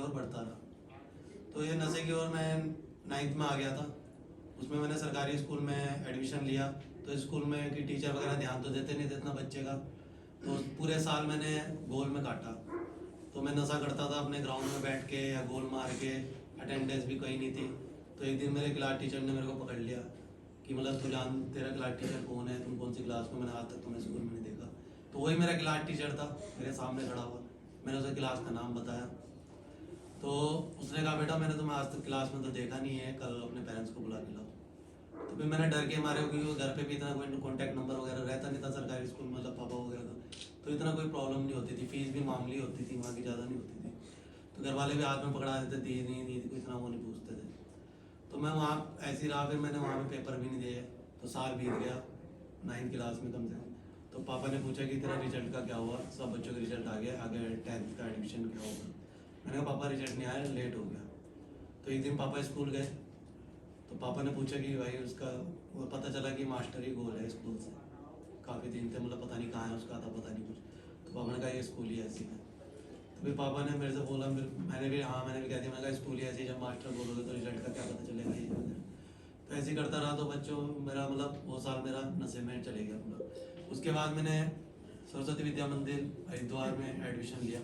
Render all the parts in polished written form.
ओर बढ़ता रहा। तो ये नशे की ओर मैं 9th में आ गया था। उसमें मैंने सरकारी स्कूल में एडमिशन लिया। तो स्कूल में कि टीचर वगैरह ध्यान तो देते नहीं थे इतना बच्चे का। तो पूरे साल मैंने गोल में काटा। तो मैं नशा करता था अपने ग्राउंड में बैठ के या गोल मार के, अटेंडेंस भी कहीं नहीं थी। तो एक दिन मेरे क्लास टीचर ने मेरे को पकड़ लिया कि मतलब तू जान, तेरा क्लास टीचर कौन है, तुम कौन सी क्लास में, मैंने आज तक तुम्हें स्कूल में नहीं देखा। तो वही मेरा क्लास टीचर था, मेरे सामने खड़ा हुआ। मैंने उसे क्लास का नाम बताया। तो उसने कहा बेटा मैंने तुम्हें आज तक क्लास में तो देखा नहीं है, कल अपने पेरेंट्स को बुला के लाओ। तो फिर मैंने डर के मारे, क्योंकि घर पे भी इतना कोई कॉन्टैक्ट नंबर वगैरह रहता नहीं था सरकारी स्कूल में, मतलब पापा वगैरह का, तो इतना कोई प्रॉब्लम नहीं होती थी। फीस भी मामूली होती थी वहाँ की, ज़्यादा नहीं होती थी। तो घर वाले भी हाथ में पकड़ा देते, दी नहीं कोई इतना वो नहीं पूछते थे। तो मैं वहाँ ऐसे ही रहा। फिर मैंने वहाँ पे पेपर भी नहीं दिए। तो साल बीत गया 9th क्लास में कम से कम। तो पापा ने पूछा कि तेरा रिजल्ट का क्या हुआ, सब बच्चों का रिजल्ट आ गया, आगे 10th का एडमिशन क्या होगा। मैंने कहा पापा रिजल्ट नहीं आया, लेट हो गया। तो एक दिन पापा स्कूल गए। तो पापा ने पूछा कि भाई उसका, वो पता चला कि मास्टर ही गोल है स्कूल से, काफ़ी दिन थे, मतलब पता नहीं कहाँ है उसका, था पता नहीं कुछ। तो पापा ने कहा ये स्कूल ही ऐसी है। तो फिर पापा ने मेरे से बोला, मैंने भी कह दिया। मैंने कहा स्कूल ही ऐसी, जब मास्टर बोलोगे तो रिजल्ट का क्या पता चलेगा ये वगैरह। तो ऐसे ही करता रहा। तो बच्चों मेरा मतलब वो साल मेरा नशे में चले गया पूरा। उसके बाद मैंने सरस्वती विद्या मंदिर हरिद्वार में एडमिशन लिया।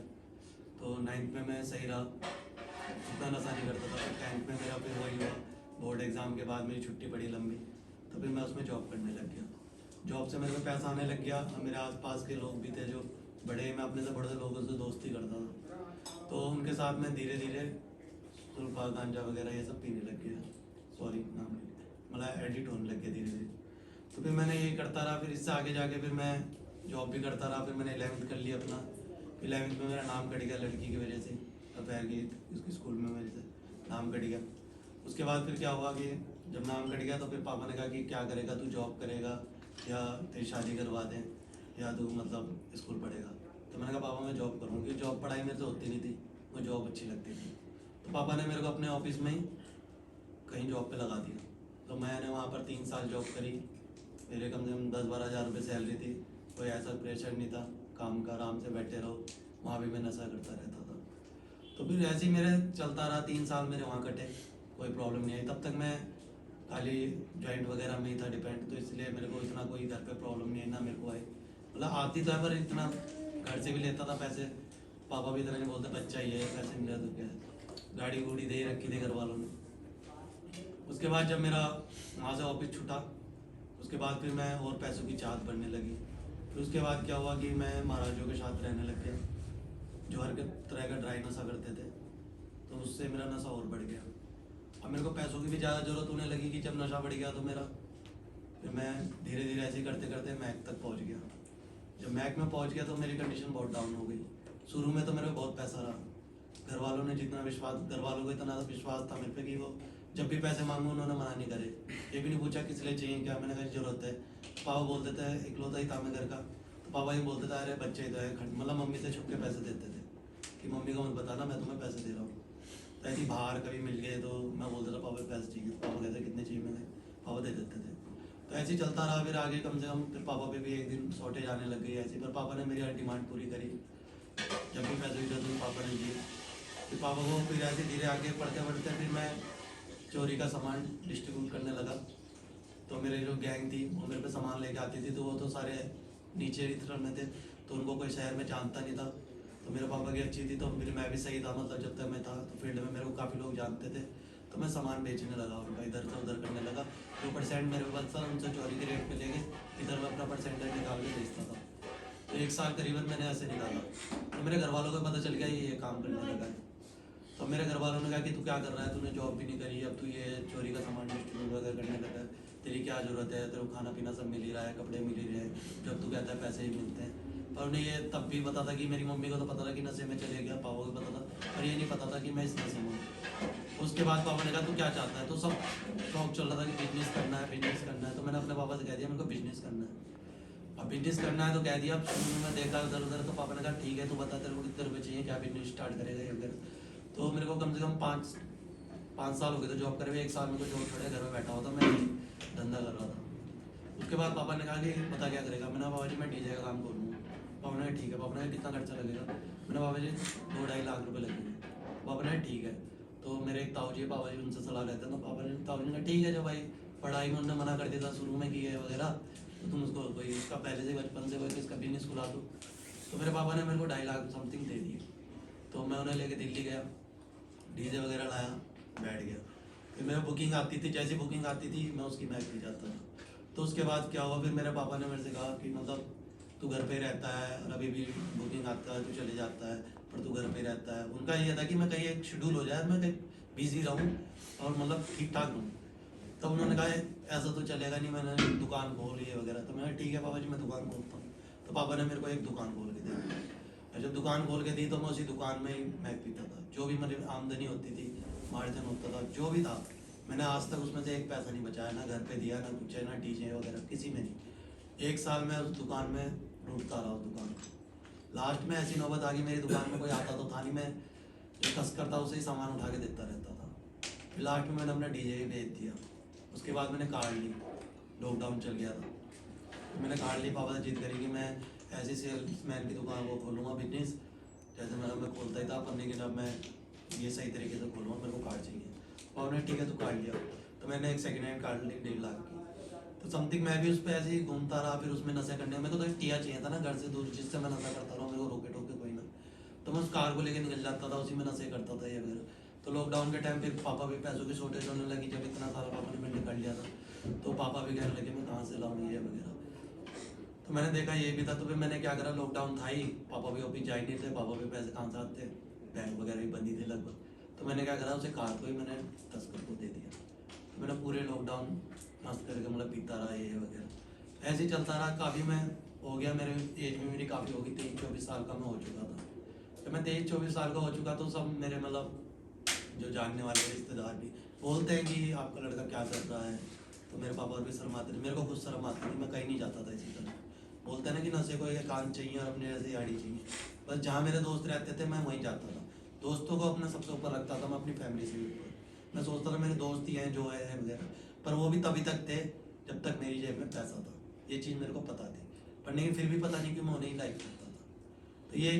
तो 9th में मैं सही रहा, उतना नशा नहीं करता था। 10th में मेरा फिर वही हुआ, बोर्ड एग्ज़ाम के बाद मेरी छुट्टी पड़ी लंबी। तो फिर मैं उसमें जॉब करने लग गया। जॉब से मेरे को पैसा आने लग गया। मेरे आसपास के लोग भी थे जो बड़े, मैं अपने से बड़े लोगों से दोस्ती करता था। तो उनके साथ मैं धीरे धीरे सुल्फा गांजा वगैरह ये सब पीने लग गया। सॉरी नाम नहीं, मतलब एडिट होने लग गया धीरे धीरे। तो फिर मैंने ये करता रहा। फिर इससे आगे जाके फिर मैं जॉब भी करता रहा। फिर मैंने 11th कर लिया अपना। 11th में मेरा नाम कट गया लड़की की वजह से, अफेयर की, उसकी स्कूल में मेरे से नाम कट गया। उसके बाद फिर क्या हुआ कि जब नाम कट गया तो फिर पापा ने कहा कि क्या करेगा तू, जॉब करेगा या तेरी शादी करवा दें, या तू मतलब स्कूल पढ़ेगा। तो मैंने कहा पापा मैं जॉब करूँगी, क्योंकि जॉब पढ़ाई मेरे से होती नहीं थी, मुझे जॉब अच्छी लगती थी। तो पापा ने मेरे को अपने ऑफिस में ही कहीं जॉब पे लगा दिया। तो मैंने वहाँ पर 3 साल जॉब करी। मेरे कम से कम 10-12 हज़ार रुपये सैलरी थी। कोई ऐसा प्रेशर नहीं था काम का, आराम से बैठे रहो। वहाँ भी मैं नशा करता रहता था। तो फिर ऐसे ही मेरे चलता रहा। 3 साल मेरे वहाँ कटे, कोई प्रॉब्लम नहीं आई। तब तक मैं खाली जॉइंट वगैरह में ही था डिपेंड। तो इसलिए मेरे को इतना कोई घर पे प्रॉब्लम नहीं है ना मेरे को आई, मतलब आती तो है पर इतना घर से भी लेता था पैसे। पापा भी इतना नहीं बोलते, बच्चा ही है, पैसे मिले तो क्या है। गाड़ी गुड़ी दे रखी थी घर वालों ने। उसके बाद जब मेरा वहाँ से ऑफिस छूटा, उसके बाद फिर मैं और पैसों की चाहत बढ़ने लगी। फिर उसके बाद क्या हुआ कि मैं महाराजों के साथ रहने लग गया, जो हर तरह का ड्राई नशा करते थे। तो उससे मेरा नशा और बढ़ गया। अब मेरे को पैसों की भी ज़्यादा ज़रूरत होने लगी कि जब नशा बढ़ गया तो मेरा, फिर मैं धीरे धीरे ऐसे करते करते मैक तक पहुंच गया। जब मैक में पहुंच गया तो मेरी कंडीशन बहुत डाउन हो गई। शुरू में तो मेरे को बहुत पैसा रहा, घर वालों ने जितना विश्वास, घर वालों को इतना विश्वास था मेरे पे कि वो जब भी पैसे मांगू उन्होंने मना नहीं करे। ये भी नहीं पूछा किस लिए चाहिए, क्या, मैंने कहा ज़रूरत है। पापा बोलते थे, इकलौता ही था मैं घर का, तो पापा ही बोलते थे अरे बच्चे ही तो है, मतलब मम्मी से छुप के पैसे देते थे कि मम्मी को मत बताना मैं तुम्हें पैसे दे रहा हूँ। तो ऐसी बाहर कभी मिल गए तो मैं बोलता था पापा पैसे चाहिए। पापा कहते कितने चाहिए, मैंने पापा दे देते थे। तो ऐसे ही चलता रहा। फिर आगे कम से कम फिर पापा पे भी एक दिन शॉर्टेज आने लग गई ऐसी। पर पापा ने मेरी हर डिमांड पूरी करी, जब भी पैसे की जरूरत पापा ने दिए। फिर पापा को फिर ऐसे धीरे आगे पढ़ते पढ़ते फिर मैं चोरी का सामान डिस्ट्रीब्यूट करने लगा। तो मेरे जो गैंग थी वो मेरे पे सामान लेके आती थी। तो वो तो सारे नीचे रिथर में थे, तो उनको कोई शहर में जानता नहीं था। तो मेरे पापा की अच्छी थी, तो फिर मैं भी सही था, मतलब जब तक मैं था तो फील्ड में मेरे को काफ़ी लोग जानते थे। तो मैं सामान बेचने लगा उनका, इधर से उधर करने लगा। जो परसेंट मेरे पास था उनसे चोरी के रेट पे लेके इधर मैं अपना परसेंटेज निकाल के बेचता था। तो 1 साल करीबन मैंने ऐसे निकाला। तो मेरे घर वालों को पता चल गया ये काम करने लगा है। तो मेरे घर वालों ने कहा कि तू क्या कर रहा है, तूने जॉब भी नहीं करी, अब तू ये चोरी का सामान डिस्ट्रीब्यूट वगैरह करने लगा है, तेरी क्या ज़रूरत है, तेरे को खाना पीना सब मिल ही रहा है, कपड़े मिल ही रहे हैं, जब तू कहता है पैसे ही मिलते हैं। पर उन्हें ये तब भी पता था कि मेरी मम्मी को तो पता था कि नशे में चले गया, पापा को पता था, पर ये नहीं पता था कि मैं इस नशे में हूँ। उसके बाद पापा ने कहा तू क्या चाहता है, तो सब शौक चल रहा था कि बिजनेस करना है, बिजनेस करना है। तो मैंने अपने पापा से कह दिया मेरे को बिजनेस करना है। अब बिजनेस करना है तो कह दिया। अब शुरू में देखा उधर उधर, तो पापा ने कहा ठीक है तू बता तेरे को कितने रुपये चाहिए, क्या बिजनेस स्टार्ट करेगा ये वगैरह। तो मेरे को कम से कम 5 साल हो गए थे जॉब करे हुए। 1 साल में तो जॉब छोड़े घर में बैठा हुआ था, मैं धंधा कर रहा था। उसके बाद पापा ने कहा कि पता क्या करेगा। मैंने पापा जी मैं डीजे का काम करूँगा। पापा ने ठीक है। पापा ने कितना खर्चा लगेगा, मैंने पापा जी 2-2.5 लाख रुपये लगेंगे। पापा ने मैंने ठीक है। तो मेरे एक ताऊ जी पापा जी उनसे सलाह लेते हैं, तो पापा ने ताऊ जी ने कहा ठीक है, जब भाई पढ़ाई में उन्होंने मना कर दिया था शुरू में की है वगैरह, तो तुम उसको कोई इसका पहले से बचपन से कोई इसका बिजनेस खुला दो। तो मेरे पापा ने मेरे को 2.5 लाख समथिंग दे दिए। तो मैं उन्हें लेके दिल्ली गया, डीजे वगैरह लाया, बैठ गया। फिर मेरा बुकिंग आती थी, जैसी बुकिंग आती थी मैं उसकी मैच भी जाता था। तो उसके बाद क्या हुआ, फिर मेरे पापा ने मेरे से कहा कि मतलब तू घर पे रहता है और अभी भी बुकिंग आता है, तू चले जाता है पर तू घर पे रहता है। उनका ये था कि मैं कहीं एक शेड्यूल हो जाए, मैं कहीं बिजी रहूँ और मतलब ठीक ठाक रहूँ। तब उन्होंने कहा ऐसा तो चलेगा नहीं, मैंने दुकान खोली है वगैरह। तो मैंने ठीक है पापा जी मैं दुकान खोलता हूँ। तो पापा ने मेरे को एक दुकान खोल के दी, और जब दुकान खोल के दी तो मैं उसी दुकान में ही मैक पीता था। जो भी मेरी आमदनी होती थी, मार्जिन होता था, जो भी था, मैंने आज तक उसमें से एक पैसा नहीं बचाया, ना घर पे दिया, ना कुछ, ना डीजे वगैरह किसी में नहीं। 1 साल में उस दुकान में लूटता रहा उस दुकान को। लास्ट में ऐसी नौबत आ गई, मेरी दुकान में कोई आता तो था नहीं, मैं जो तस्कर था उसे ही सामान उठा के देता रहता था। फिर लास्ट में मैंने अपना डीजे ही बेच दिया। उसके बाद मैंने कार ली, लॉकडाउन चल गया था, तो मैंने कार ली। पापा से जिद करी कि मैं ऐसी सेल्समैन की दुकान वो खोलूँगा बिजनेस, जैसे मैं खोलता ही था पर, लेकिन अब मैं ये सही तरीके से खोलूँगा, मेरे को कार चाहिए। और उन्होंने ठीक है तो कार लिया। तो मैंने एक सेकेंड हैंड कार ली 1.5 लाख की। तो समथिंग मैं भी उस पर ऐसे ही घूमता रहा। फिर उसमें नशे करने, मेरे को तो एक टिया चाहिए था ना घर से दूर, जिससे मैं नशा करता रहा, मेरे को रोके टोके कोई ना। तो मैं उस कार को लेकर निकल जाता था, उसी में नशे करता था ये वगैरह। तो लॉकडाउन के टाइम फिर पापा भी पैसों की शॉर्टेज होने लगी, जब इतना सारा पापा ने मैंने कर लिया था, तो पापा भी कहने लगे मैं कहाँ से लाऊँ ये वगैरह। तो मैंने देखा ये भी था, तो फिर मैंने क्या करा, लॉकडाउन था ही, पापा भी ऑफिस जा ही नहीं थे, पापा भी पैसे कहाँ से आते, बैंक वगैरह भी बंदी थी लगभग। तो मैंने क्या करा, उसे कार को ही मैंने तस्कर को दे दिया। तो मैंने पूरे लॉकडाउन मस्त करके मतलब पीता रहा ये वगैरह, ऐसे ही चलता रहा। काफ़ी मैं हो गया, मेरे एज में मेरी काफ़ी होगी, 23-24 साल का मैं हो चुका था। जब मैं 23-24 साल का हो चुका तो सब मेरे मतलब जो जानने वाले रिश्तेदार भी बोलते हैं कि आपका लड़का क्या कर रहा है। तो मेरे पापा भी शर्माते थे, मेरे को खुद शर्म आती थी, मैं कहीं नहीं जाता था इसी तरह। बोलते हैं ना कि नशे को एक कान चाहिए और अपने जैसे याड़ी चाहिए, बस जहाँ मेरे दोस्त रहते थे मैं वहीं जाता था। दोस्तों को अपना सबसे ऊपर रखता था, मैं अपनी फैमिली से भी ऊपर। मैं सोचता था मेरे दोस्त ही हैं जो है वगैरह, पर वो भी तभी तक थे जब तक मेरी जेब में पैसा था। ये चीज़ मेरे को पता थी, पर लेकिन फिर भी पता नहीं कि मैं उन्हें ही लाइक करता था। तो ये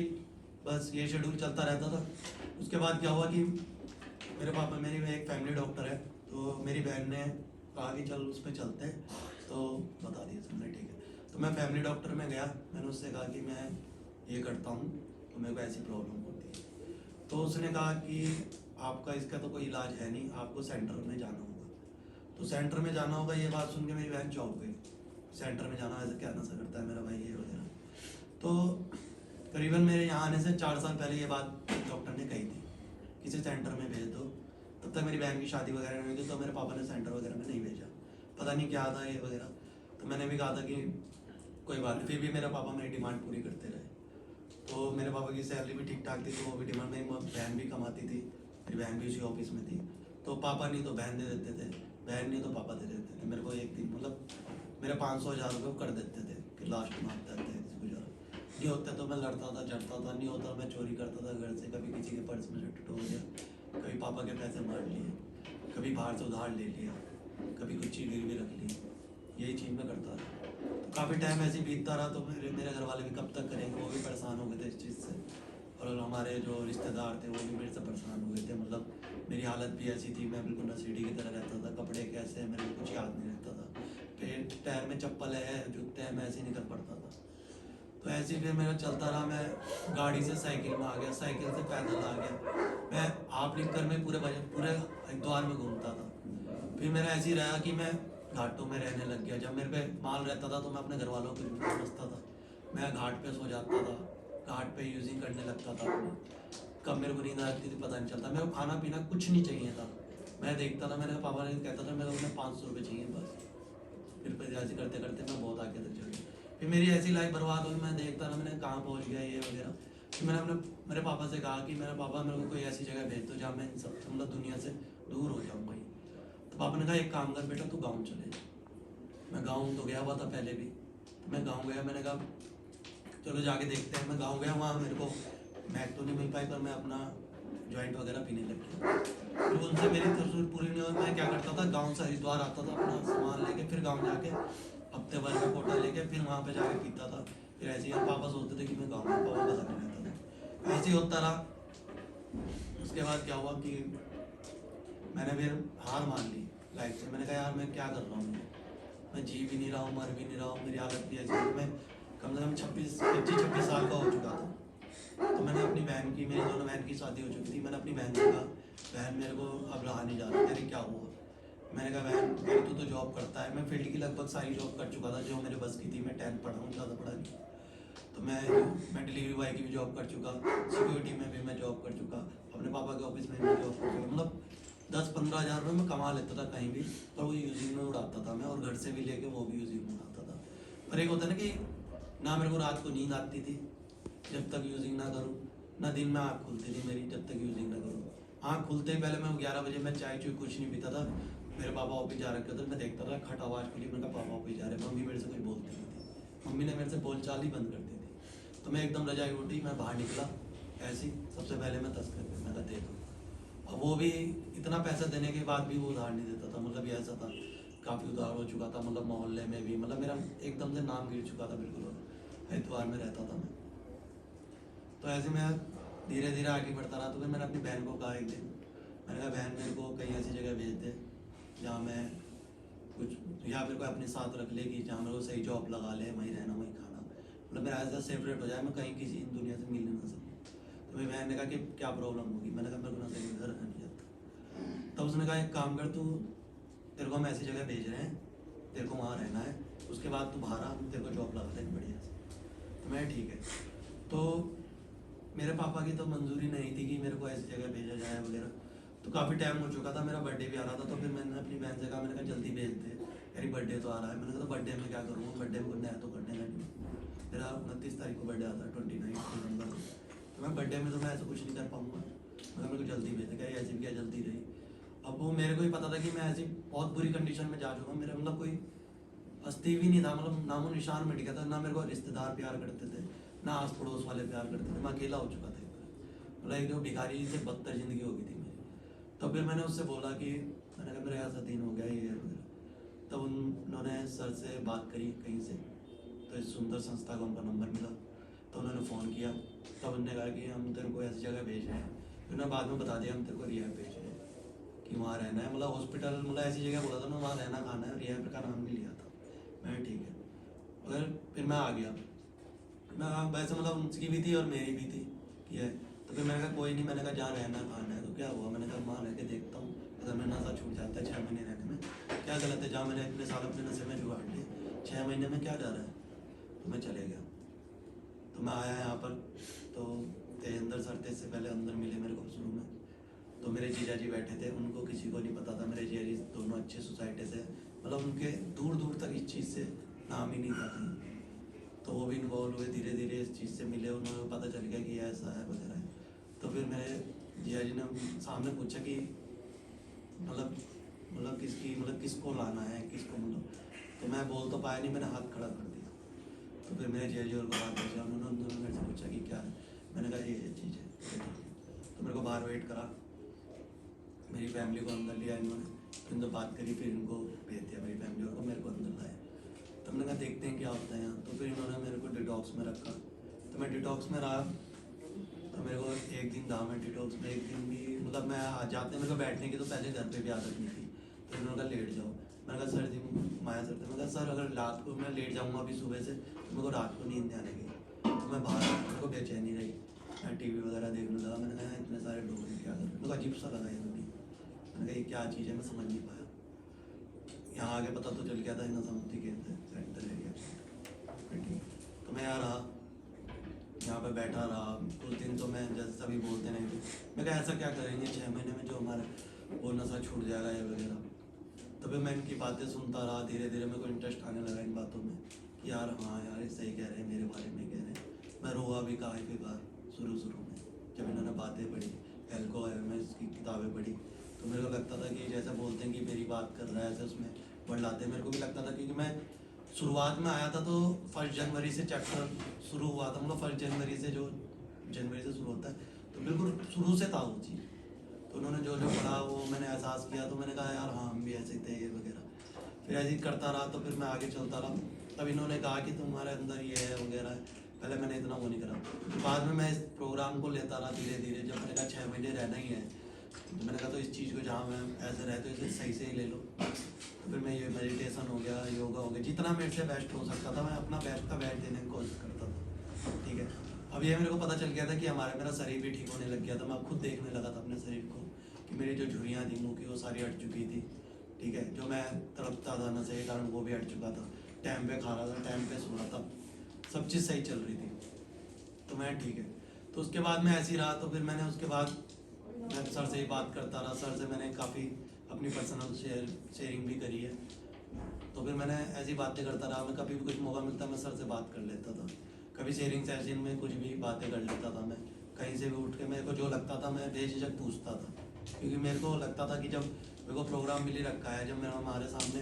बस ये शेड्यूल चलता रहता था। उसके बाद क्या हुआ कि मेरे पापा, मेरी एक फैमिली डॉक्टर है, तो मेरी बहन ने कहा कि चल उस पर चलते हैं, तो बता दिया सबने ठीक है। तो मैं फैमिली डॉक्टर में गया, मैंने उससे कहा कि मैं ये करता हूँ, तो मेरे को ऐसी प्रॉब्लम होती है। तो उसने कहा कि आपका इसका तो कोई इलाज है नहीं, आपको सेंटर में जाना होगा। तो सेंटर में जाना होगा, ये बात सुन के मेरी बहन चौंक गई। सेंटर में जाना, ऐसे क्या नशा करता है मेरा भाई ये वगैरह। तो करीबन मेरे यहाँ आने से 4 साल पहले ये बात डॉक्टर ने कही थी, किसी सेंटर में भेज दो। तब तक मेरी बहन की शादी वगैरह नहीं हुई थी, तो मेरे पापा ने सेंटर वगैरह में नहीं भेजा, पता नहीं क्या था ये वगैरह। तो मैंने भी कहा था कि कोई बात नहीं, फिर भी मेरे पापा मेरी डिमांड पूरी करते रहे। तो मेरे पापा की सैलरी भी ठीक ठाक थी, तो वो भी डिमांड, मेरी बहन भी कमाती थी, मेरी बहन भी उसी ऑफिस में थी। तो पापा नहीं तो बहन दे देते थे, बहन नहीं तो पापा दे देते थे मेरे को। एक दिन मतलब मेरे 500-1000 रुपये कर देते थे कि लास्ट में हफ्ते हफ्ते गुजारा। नहीं होता तो मैं लड़ता था, झड़ता था, नहीं होता मैं चोरी करता था घर से, कभी किसी के पर्स में से टोल दिया, कभी पापा के पैसे मार लिए, कभी बाहर से उधार ले लिया, कभी कुछ चीज़ गिरवी रख ली, यही चीज़ मैं करता था। तो काफ़ी टाइम ऐसे ही बीतता रहा। तो मेरे घर वाले भी कब तक करेंगे, वो भी परेशान हो गए थे इस चीज़ से, और हमारे जो रिश्तेदार थे वो भी मेरे से परेशान हो गए थे। मतलब मेरी हालत भी ऐसी थी, मैं बिल्कुल नशेड़ी की तरह रहता था, कपड़े कैसे मेरे को कुछ याद नहीं रहता था, फिर पैर में चप्पल है, जूते हैं, मैं ऐसे ही निकल पड़ता था। तो ऐसे ही फिर मेरा चलता रहा, मैं गाड़ी से साइकिल में आ गया, साइकिल से पैदल आ गया, मैं आप लिंकर में पूरे हरिद्वार में घूमता था। फिर मेरा ऐसे ही रहा कि मैं घाटों में रहने लग गया। जब मेरे पे माल रहता था तो मैं अपने घर वालों को भी समझता था, मैं घाट पे सो जाता था, घाट पे यूजिंग करने लगता था अपनी। कब मेरे को नींद आती थी पता नहीं चलता, मेरे को खाना पीना कुछ नहीं चाहिए था। मैं देखता था, मेरे पापा ने कहता था मेरे को उन्हें 500 रुपये चाहिए बस। फिर पैसे ऐसे करते करते मैं बहुत आगे तक चढ़ गया। फिर मेरी ऐसी लाइफ बर्बाद हुई, मैं देखता रहा मैंने कहाँ पहुँच गया ये वगैरह। फिर मैंने अपने मेरे पापा से कहा कि मेरे पापा मेरे को कोई ऐसी जगह भेज दो जहाँ मैं इन सब मतलब दुनिया से दूर हो जाऊँ भाई। तो पापा ने कहा एक काम कर बेटा, तू गाँव चले जा। मैं गाँव तो गया हुआ था पहले भी, तो मैं गाँव गया, मैंने कहा चलो जाके देखते हैं। मैं गाँव गया, वहाँ मेरे को मैक तो नहीं मिल पाई, पर मैं अपना जॉइंट वगैरह पीने लग गया। फिर उनसे मेरी तस्वीर पूरी नहीं हुई। मैं क्या करता था, गांव से हरिद्वार आता था अपना सामान लेके, फिर गांव जाके हफ्ते भर का कोटा लेके फिर वहाँ पे जाके पीता था। फिर ऐसे ही पापा सोचते थे कि मैं गाँव में, पापा पता नहीं रहता था। ऐसे ही होता रहा। उसके बाद क्या हुआ कि मैंने फिर हार मान ली लाइफ से। मैंने कहा यार मैं क्या कर रहा हूँ, मैं जी भी नहीं रहा हूँ, मर भी नहीं रहा हूँ, मेरी हालत भी ऐसी है। मैं कम से कम 25-26 साल का हो चुका था। तो मैंने अपनी बहन की, मेरी दोनों बहन की शादी हो चुकी थी। मैंने अपनी बहन से कहा, बहन मेरे को अब रहा नहीं जा रहा। कह रही क्या हुआ? मैंने कहा बहन मेरी तू तो जॉब करता है, मैं फील्ड की लगभग सारी जॉब कर चुका था जो मेरे बस की थी। मैं 10th पढ़ा हूँ, ज़्यादा पढ़ा नहीं। तो मैं डिलीवरी बॉय की भी जॉब कर चुका, सिक्योरिटी में भी मैं जॉब कर चुका, अपने पापा के ऑफिस में भी जॉब कर चुका। मतलब 10-15 हज़ार रुपये मैं कमा लेता था कहीं भी, पर वो यूजिंग में उड़ाता था मैं, और घर से भी लेके वो भी यूजिंग में उड़ाता था। पर एक होता है ना कि ना मेरे को रात को नींद आती थी जब तक यूजिंग ना करूँ, ना दिन में आँख खुलती थी मेरी जब तक यूजिंग ना करूँ। आँख खुलते ही पहले मैं 11 बजे मैं चाय चुई कुछ नहीं पीता था। मेरे पापा ऑफिस जा रखे थे, मैं देखता था खट आवाज़ खुली, मैंने कहा पापा ऑफिस जा रहे। मम्मी मेरे से कुछ बोलती नहीं थी, मम्मी ने मेरे से बोलचाल ही बंद कर दी थी। तो मैं एकदम रजाई उठी, मैं बाहर निकला ऐसे ही, सबसे पहले मैं तस्कर पे मैं कहा दे दो। अब वो भी इतना पैसा देने के बाद भी वो उधार नहीं देता था। मतलब ये ऐसा था, काफ़ी उधार हो चुका था, मतलब मोहल्ले में भी, मतलब मेरा एकदम से नाम गिर चुका था बिल्कुल। हरिद्वार में रहता था मैं। तो ऐसे मैं धीरे धीरे आगे बढ़ता रहा। तो फिर मैंने अपनी बहन को कहा एक दिन, मैंने कहा बहन मेरे को कहीं ऐसी जगह भेज दे जहाँ मैं कुछ, या फिर कोई अपने साथ रख ले कि जहाँ मेरे को सही जॉब लगा ले, वहीं रहना वहीं खाना, मतलब मेरा ऐसा सेपरेट हो जाए, मैं कहीं किसी दुनिया से मिलने ना सकूँ। तो मेरी बहन ने कहा कि क्या प्रॉब्लम होगी? मैंने कहा मेरे को ना कहीं घर रहना नहीं आता। तब उसने कहा एक काम कर, तू तेरे को हम ऐसी जगह भेज रहे हैं, तेरे को वहाँ रहना है, उसके बाद तू बाहर आ, हम तेरे को जॉब लगा देंगे बढ़िया से। तो मैं ठीक है। तो मेरे पापा की तो मंजूरी नहीं थी कि मेरे को ऐसी जगह भेजा जाए वगैरह। तो काफ़ी टाइम हो चुका था, मेरा बर्थडे भी आ रहा था। तो फिर मैंने अपनी बहन से कहा, मैंने कहा जल्दी भेज दे, मेरी बर्थडे तो आ रहा है। मैंने कहा तो बर्थडे में क्या करूँगा, बर्थडे में करना है तो करने का नहीं। मेरा 29 तारीख को बर्थडे आता है, 29 नवंबर को। तो मैं बर्थडे में तो मैं ऐसा कुछ नहीं कर पाऊँगा, मगर मेरे को जल्दी भेज, क्या ऐसी भी क्या जल्दी रही। अब वो मेरे को ही पता था कि मैं ऐसी बहुत बुरी कंडीशन में जा चुका हूँ। मेरा मतलब कोई हस्ती भी नहीं था, मतलब नामो निशान मिट गया था। ना मेरे को रिश्तेदार प्यार करते थे, ना आस पड़ोस वाले प्यार करते थे। मैं अकेला हो चुका था, मतलब एक जो भिखारी से बदतर जिंदगी हो गई थी मेरी। तब फिर मैंने उससे बोला कि मैंने कहा मेरा ऐसा दिन हो गया ये वगैरह। तब उन्होंने सर से बात करी कहीं से, तो इस सुंदर संस्था का उनका नंबर मिला। तो उन्होंने फ़ोन किया, तब उन्होंने कहा कि हम तेरे को ऐसी जगह भेज रहे हैं। फिर उन्होंने बाद में बता दिया हम तेरे को रिहाब भेज रहे हैं कि वहाँ रहना है, मतलब हॉस्पिटल, मतलब ऐसी जगह बोला था ना वहाँ रहना खाना है। रिहाब का नाम भी लिया था। मैं ठीक है, मगर फिर मैं आ गया। मैं वैसे मतलब उनकी भी थी और मेरी भी थी कि है। तो फिर मैंने कहा कोई नहीं, मैंने कहा जहाँ रहना खाना है तो क्या हुआ, मैंने कहा वहाँ रह के देखता हूँ, अगर मेरा नशा छूट जाता है 6 महीने रहने में, क्या गलत है? जहाँ मैंने इतने साल अपने नशे में जुगाड़ लिए, 6 महीने में क्या जा रहा है? तो मैं चले गया। तो मैं आया यहाँ पर, तो तेजेंद्र सर थे, इससे पहले अंदर मिले मेरे को शुरू में। तो मेरे जीजा जी बैठे थे, उनको किसी को नहीं पता था। मेरे जीजा जी दोनों अच्छे सोसाइटी से, मतलब उनके दूर दूर तक इस चीज़ से नाम ही नहीं था कहीं। तो वो भी इन्वॉल्व हुए, धीरे धीरे इस चीज़ से मिले, उन्हें पता चल गया कि ऐसा है वगैरह है। तो फिर मेरे जिया जी ने सामने पूछा कि मतलब किसको लाना है, किसको, मतलब। तो मैं बोल तो पाया नहीं, मैंने हाथ खड़ा कर दिया। तो फिर मेरे जिया जी और को बात पूछा, उन्होंने मेरे से पूछा कि क्या है। मैंने कहा ये चीज़ है। तो मेरे को बाहर वेट करा, मेरी फैमिली को अंदर लिया इन्होंने, फिर इनसे बात करी, फिर इनको भेज दिया मेरी फैमिली और को, मेरे को अंदर लाया। तो मैंने कहा देखते हैं क्या होता है यहाँ। तो फिर इन्होंने मेरे को डिटॉक्स में रखा। तो मैं डिटॉक्स में रहा। तो मेरे को एक दिन था मैं डिटॉक्स में, एक दिन भी, मतलब मैं जाते मेरे को बैठने की तो पहले घर पे भी आदत नहीं थी। तो इन्होंने कहा लेट जाओ। मैंने कहा सर जी, माया सर थे, मैंने कहा सर अगर रात को मैं लेट जाऊँगा अभी सुबह से तो मेरे को रात को नींद नहीं आने की। तो मैं बाहर, मेरे को बेचैनी रही, मैं टीवी वगैरह देखने लगा। मैंने कहा इतने सारे लोग हैं क्या कर, मेरे को अजीब सा लगा ये भी। मैंने कहा ये क्या चीज़ है, मैं समझ नहीं पाया। यहाँ आगे पता तो चल गया था इतना समुद्री केंद्र सेंटर एरिया। तो मैं यहाँ रहा, यहाँ पे बैठा रहा कुछ दिन। तो मैं जैसे सभी बोलते नहीं थे, मैं कहा ऐसा क्या करेंगे 6 महीने में जो हमारे वो नशा छूट जाएगा ये वगैरह। तो फिर मैं इनकी बातें सुनता रहा, धीरे धीरे मेरे को इंटरेस्ट आने लगा इन बातों में कि यार हाँ यार ये सही कह रहे हैं, मेरे बारे में कह रहे हैं। मैं रोआ भी काफ़ी बार शुरू में, जब इन्होंने बातें पढ़ी, एल्को एमएस की किताबें पढ़ी। तो मेरे को लगता था कि जैसे बोलते हैं कि मेरी बात कर रहा है, ऐसे उसमें पढ़ लाते। मेरे को भी लगता था, क्योंकि मैं शुरुआत में आया था तो 1 जनवरी से चैप्टर शुरू हुआ था, मतलब 1 जनवरी से, जो जनवरी से शुरू होता है, तो बिल्कुल शुरू से था वो चीज़। तो उन्होंने जो जो पढ़ा वो मैंने एहसास किया। तो मैंने कहा यार हाँ हम भी ऐसे थे ये वगैरह। फिर ऐसे ही करता रहा। तो फिर मैं आगे चलता रहा। तब इन्होंने कहा कि तुम्हारे अंदर ये है वगैरह है। पहले मैंने इतना वो नहीं करा। बाद में मैं इस प्रोग्राम को लेता रहा धीरे धीरे। जब मैंने कहा 6 महीने रहना ही है, तो मैंने कहा तो इस चीज़ को जहाँ मैं ऐसे रहे तो इसे सही से ही ले लो। तो फिर मैं ये मेडिटेशन हो गया, योगा हो गया, जितना मेरे से बेस्ट हो सकता था मैं अपना बेस्ट का बेस्ट देने की कोशिश करता था। ठीक है, अब ये मेरे को पता चल गया था कि मेरा शरीर भी ठीक होने लग गया था। मैं खुद देखने लगा था अपने शरीर को कि मेरी जो झुर्रियाँ थी मुँह की वो सारी हट चुकी थी। ठीक है, जो मैं तड़पता था नशे के कारण वो भी हट चुका था। टाइम पे खा रहा था, टाइम पे सो रहा था, सब चीज़ सही चल रही थी। तो मैं ठीक है, तो उसके बाद मैं ऐसे ही रहा। तो फिर मैंने उसके बाद मैं सर से ही बात करता रहा। सर से मैंने काफ़ी अपनी पर्सनल शेयरिंग भी करी है। तो फिर मैंने ऐसी बातें करता रहा। मैं कभी भी कुछ मौका मिलता मैं सर से बात कर लेता था। कभी शेयरिंग सेशन में कुछ भी बातें कर लेता था मैं, कहीं से भी उठ के मेरे को जो लगता था मैं बेझिझक पूछता था। क्योंकि मेरे को लगता था कि जब मेरे को प्रोग्राम मिल ही रखा है, जब मेरा हमारे सामने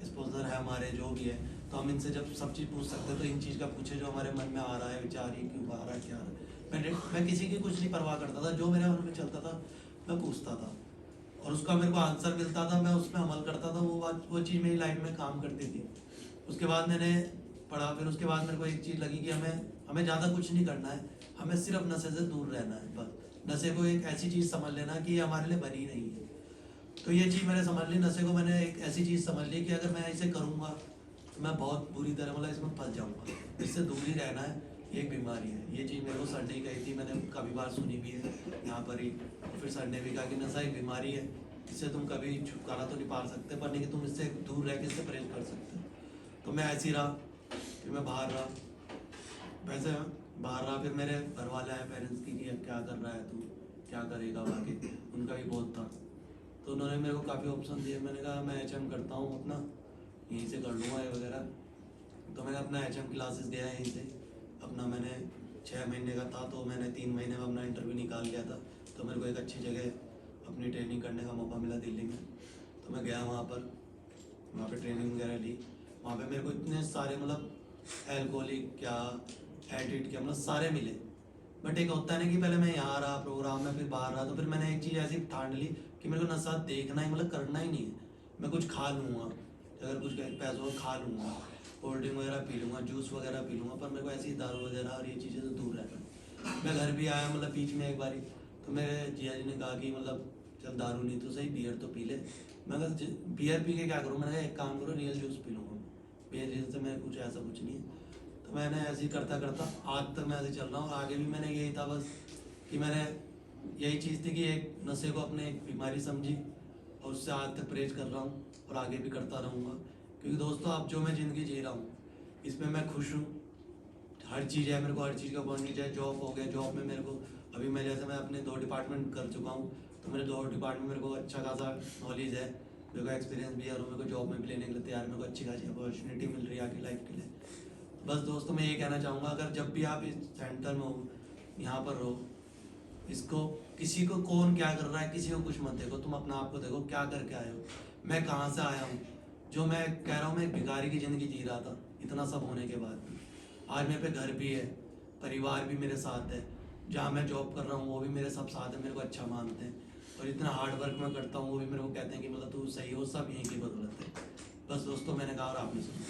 स्पॉन्सर है, हमारे जो भी है, तो हम इनसे जब सब चीज़ पूछ सकते हैं तो इन चीज़ का पूछे जो हमारे मन में आ रहा है, विचार ही क्यों आ रहा है, क्या आ रहा है। मैं किसी की कुछ नहीं परवाह करता था, जो मेरे मन में चलता था मैं पूछता था और उसका मेरे को आंसर मिलता था, मैं उसमें अमल करता था। वो चीज़ मेरी लाइफ में काम करती थी। उसके बाद मैंने पढ़ा, फिर उसके बाद मेरे को एक चीज़ लगी कि हमें ज़्यादा कुछ नहीं करना है, हमें सिर्फ नशे से दूर रहना है बस। नशे को एक ऐसी चीज़ समझ लेना कि ये हमारे लिए बनी नहीं है। तो ये चीज़ मैंने समझ ली, नशे को मैंने एक ऐसी चीज़ समझ ली कि अगर मैं इसे करूँगा तो मैं बहुत बुरी तरह मतलब इसमें फंस जाऊँगा। इससे दूर ही रहना है, ये एक बीमारी है। ये चीज़ मेरे को सर ने कही थी, मैंने काफ़ी बार सुनी भी है यहाँ पर ही। फिर सर ने भी कहा कि नशा एक बीमारी है, इससे तुम कभी छुटकारा तो नहीं पा सकते, पर नहीं कि तुम इससे दूर रह के इससे परहेज कर सकते हो। तो मैं ऐसे ही रहा, फिर मैं बाहर रहा, वैसे बाहर रहा। फिर मेरे घर वाले आए पेरेंट्स की कि अब क्या कर रहा है तू, क्या करेगा आगे, उनका भी बहुत था। तो उन्होंने मेरे को काफ़ी ऑप्शन दिए। मैंने कहा मैं HM करता हूँ अपना, यहीं से कर लूँगा ये वगैरह। तो मैंने अपना HM क्लासेस दिया यहीं से अपना। मैंने 6 महीने का था तो मैंने 3 महीने में अपना इंटरव्यू निकाल लिया था। तो मेरे को एक अच्छी जगह अपनी ट्रेनिंग करने का मौका मिला दिल्ली में। तो मैं गया वहाँ पर ट्रेनिंग वगैरह ली। वहाँ पे मेरे को इतने सारे मतलब एल्कोहलिक क्या एडिक्ट क्या मतलब सारे मिले। बट एक होता है ना कि पहले मैं यहाँ रहा प्रोग्राम में, फिर बाहर रहा। तो फिर मैंने एक चीज़ ऐसी ठान ली कि मेरे को नशा देखना ही मतलब करना ही नहीं है। मैं कुछ खा लूँगा, अगर कुछ पैसों का खा लूँगा, कोल्ड ड्रिंक वगैरह पी लूँगा, जूस वगैरह पी लूँगा, पर मेरे को ऐसी दारू वगैरह और ये चीज़ें से दूर रहना। मैं घर भी आया मतलब बीच में एक बारी, तो मेरे जिया जी ने कहा कि मतलब चल दारू नहीं तो सही बियर तो पी ले। मैं कहा बियर पी के क्या करूँ, मैंने कहा एक काम करो रियल जूस पी लूँगा। बियर से मैं कुछ ऐसा कुछ नहीं है। तो मैंने ऐसे ही करता करता आज तक मैं ऐसे चल रहा हूँ। आगे भी मैंने यही था बस कि मैंने यही चीज़ थी कि एक नशे को अपने एक बीमारी समझी और उससे आज तक परहेज कर रहा हूँ और आगे भी करता रहूँगा। क्योंकि दोस्तों अब जो मैं ज़िंदगी जी रहा हूँ इसमें मैं खुश हूँ। हर चीज़ है, मेरे को हर चीज़ का अपॉर्चुनिटी है। जॉब हो गया, जॉब में मेरे को अभी मैं जैसे मैं अपने 2 डिपार्टमेंट कर चुका हूँ। तो मेरे 2 डिपार्टमेंट मेरे को अच्छा खासा नॉलेज है, मेरे को एक्सपीरियंस भी है और मेरे को जॉब में भी लेने के लिए तैयार, मेरे को अच्छी खासी अपॉर्चुनिटी मिल रही है आगे लाइफ के लिए। बस दोस्तों मैं ये कहना चाहूँगा, अगर जब भी आप इस सेंटर में हो, यहाँ पर हो, इसको किसी को कौन क्या कर रहा है किसी को कुछ मत देखो, तुम अपना आप को देखो क्या करके आए हो, मैं कहाँ से आया हूँ। जो मैं कह रहा हूँ मैं एक भिखारी की ज़िंदगी जी रहा था इतना सब होने के बाद भी। आज मेरे पे घर भी है, परिवार भी मेरे साथ है, जहाँ मैं जॉब कर रहा हूँ वो भी मेरे सब साथ है, मेरे को अच्छा मानते हैं और इतना हार्ड वर्क मैं करता हूँ वो भी मेरे को कहते हैं कि मतलब तू सही हो। सब यहीं की बदौलत है। बस दोस्तों मैंने कहा और आपने सुना।